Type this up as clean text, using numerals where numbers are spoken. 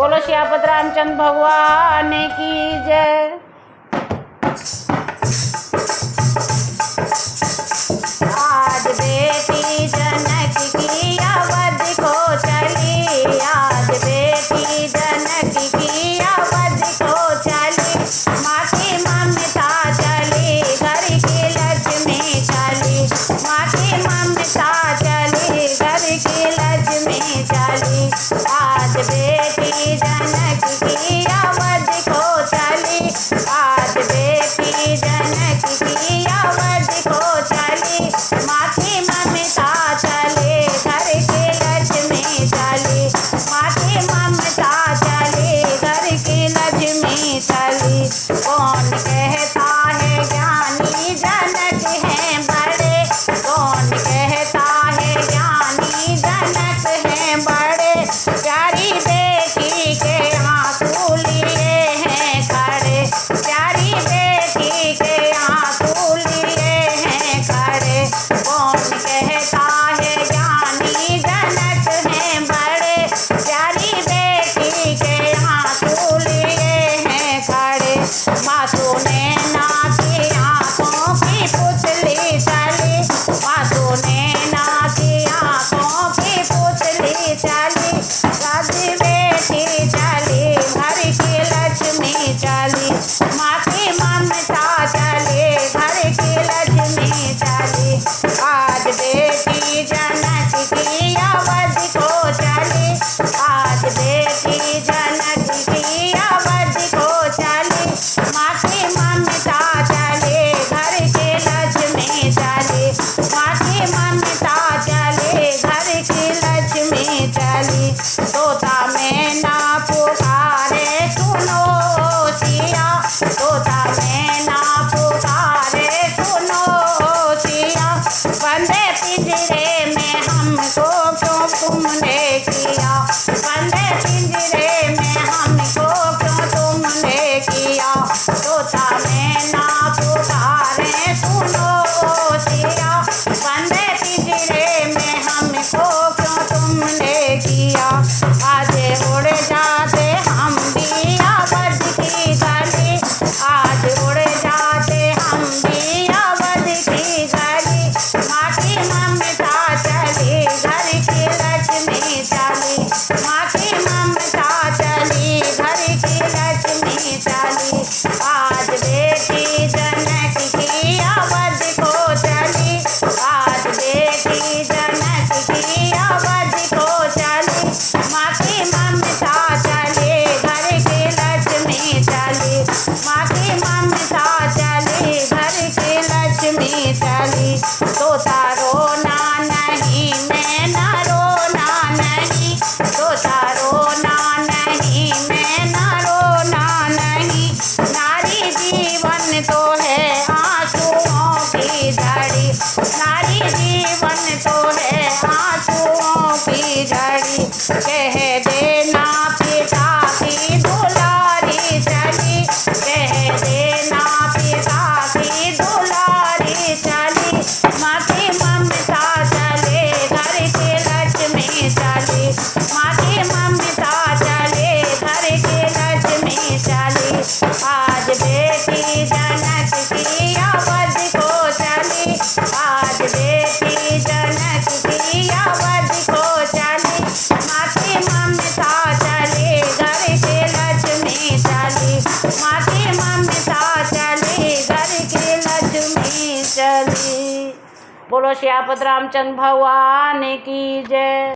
बोलो सियापत रामचंद्र भगवान की जय। आज बेटी जनक की अवध को चली, आज बेटी जनक की अवध को चली। माँ की ममता चली, घर की लक्ष्मी चली। माँ की ममता चली, घर की लक्ष्मी चली। आज बेटी जनक की अवध को चली, आज बेटी जनक की अवध को चली। माँ की ममता चली, घर की लक्ष्मी चली। माँ की ममता चली, घर की लक्ष्मी चली। कौन कहता है ज्ञानी जनक है बड़े, कौन कहता है ज्ञानी जनक है बड़े। प्यारी बेटी के आंसू लिए हैं खड़े, प्यारी बेटी के आंसू लिए हैं खड़े। कौन कहता है ज्ञानी जनक है बड़े, प्यारी बेटी के आंसू लिए हैं खड़े। मासूम नैना की आंखों की पुतली चली, मासूम नैना की आंखों की पुतली चली। राजी बेटी चली, घर की लक्ष्मी चली। माँ की ममता चली, घर की लक्ष्मी चली। आज बेटी जनक की अवध को चली, आज बेटी जनक की अवध को चली। माँ की ममता चली, घर की लक्ष्मी चली। माँ की ममता चली, घर की लक्ष्मी चली। तोता मैना पुकारे सुनो सिया, तोता मैना पुकारे सुनो सिया। बंदे पिंजरे में हमको क्यों तुमने किया, बंदे पिंजरे में हमको क्यों तुमने किया। तोता मैना पुकारे सुनो सिया, बंदे पिंजरे में हमको क्यों तुमने किया। आज उड़ जाते हम भी अवध की गली, आज उड़ जाते हम भी अवध की गली। माँ की ममता चली, घर की लक्ष्मी चली। माँ की ममता चली, घर की लक्ष्मी चली। आज बेटी जनक की अवध को चली, आज बेटी जनक की अवध को चली। माँ की ममता चली, घर की लक्ष्मी चली। माँ की ममता चली, घर की लक्ष्मी चली। तोता रोना नहीं, मैना रोना नहीं, तोता रोना नहीं, मैना रोना नहीं। नारी जीवन तो है आंसुओं की झड़ी, नारी जीवन तो है आंसुओं की झड़ी। कह देना पिता की दुलारी चली, कह देना पिता की दुलारी चली। माँ की ममता चले, घर की लक्ष्मी चली। माँ की ममता चले, घर की लक्ष्मी चली। आज बेटी जनक की अवध को चली, आज बेटी जनक की अवध को चली। माँ की ममता चली, घर की लक्ष्मी चली। माँ की ममता चली, घर की लक्ष्मी चली। बोलो सियापत रामचंद्र भगवान की जय।